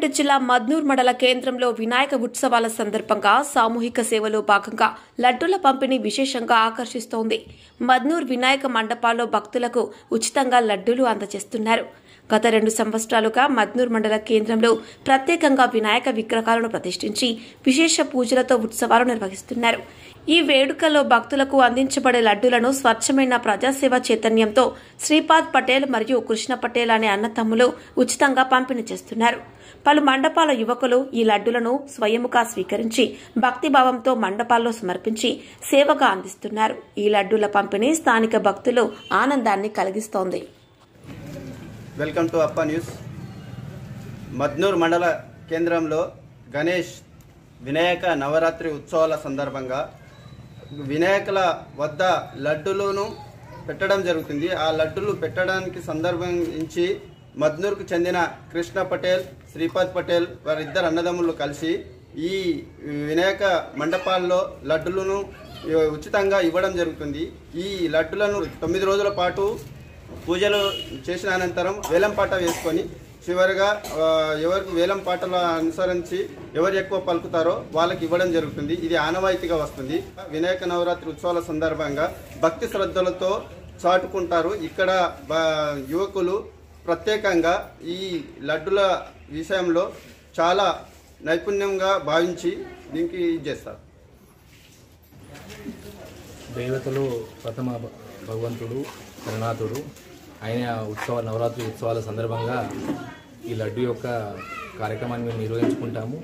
రంగారెడ్డి జిల్లా మద్నూర్ మండల కేంద్రంలో వినాయక ఉత్సవాల సందర్భంగా సామూహిక సేవలో భాగంగా లడ్డూల పంపిణీ విశేషంగా ఆకర్షిస్తోంది. మద్నూర్ వినాయక మండపాల్లో భక్తులకు ఉచితంగా లడ్డూలు అందజేస్తున్నారు. గత 2 సంవత్సరాలుగా మద్నూర్ మండల కేంద్రంలో ప్రత్యేకంగా వినాయక విగ్రహాలను ప్రతిష్ఠించి విశేష పూజలతో ఉత్సవాలు నిర్వహిస్తున్నారు. ఈ వేడుకల్లో భక్తులకు అందించబడే లడ్డూలను స్వచ్ఛమైన ప్రజాసేవ చైతన్యంతో శ్రీపాద్ పటేల్ మరియు కృష్ణ పటేల్ అనే అన్నతమ్ములు ఉచితంగా పంపిణీ చేస్తున్నారు. పలు మండపాల యువకులు ఈ లడ్డూలను స్వయముగా స్వీకరించి భక్తిభావంతో మండపాల్లో సమర్పించి సేవగా అందిస్తున్నారు. ఈ లడ్డూల పంపిణీ స్థానిక భక్తులు ఆనందాన్ని కలిగిస్తోంది. వెల్కమ్ టు అప్ప న్యూస్. మద్నూర్ మండల కేంద్రంలో గణేష్ వినాయక నవరాత్రి ఉత్సవాల సందర్భంగా వినాయకుల వద్ద లడ్డూలను పెట్టడం జరుగుతుంది. ఆ లడ్డూలు పెట్టడానికి సందర్భించి మద్నూర్కు చెందిన కృష్ణ పటేల్, శ్రీపాద్ పటేల్ వారిద్దరు అన్నదమ్ములు కలిసి ఈ వినాయక మండపాల్లో లడ్డూలను ఉచితంగా ఇవ్వడం జరుగుతుంది. ఈ లడ్డూలను 9 రోజుల పాటు పూజలు చేసిన అనంతరం వేలం పాట వేసుకొని చివరిగా ఎవరికి వేలం పాటలు అనుసరించి ఎవరు ఎక్కువ పలుకుతారో వాళ్ళకి ఇవ్వడం జరుగుతుంది. ఇది ఆనవాయితీగా వస్తుంది. వినాయక నవరాత్రి ఉత్సవాల సందర్భంగా భక్తి శ్రద్ధలతో చాటుకుంటారు. ఇక్కడ యువకులు ప్రత్యేకంగా ఈ లడ్డుల విషయంలో చాలా నైపుణ్యంగా భావించి దీనికి చేస్తారు. దేవతలు ప్రథమ భగవంతుడు గణనాథుడు ఆయన నవరాత్రి ఉత్సవాల సందర్భంగా ఈ లడ్డు యొక్క కార్యక్రమాన్ని మేము నిర్వహించుకుంటాము.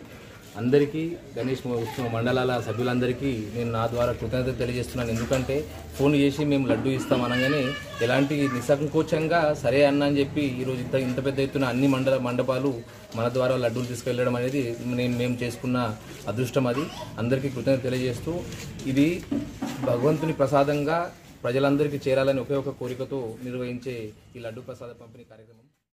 అందరికీ గణేష్ ఉత్సవ మండలాల సభ్యులందరికీ నేను నా ద్వారా కృతజ్ఞత తెలియజేస్తున్నాను. ఎందుకంటే ఫోన్ చేసి మేము లడ్డు ఇస్తాం అనగానే ఎలాంటి నిస్సంకోచంగా సరే అన్న అని చెప్పి ఈరోజు ఇంత పెద్ద ఎత్తున అన్ని మండపాలు మన ద్వారా లడ్డూలు తీసుకెళ్లడం అనేది మేము చేసుకున్న అదృష్టం. అది అందరికీ కృతజ్ఞత తెలియజేస్తూ ఇది భగవంతుని ప్రసాదంగా ప్రజలందరికీ చేరాలని ఒకే ఒక కోరికతో నిర్వహించే ఈ లడ్డు ప్రసాద పంపిణీ కార్యక్రమం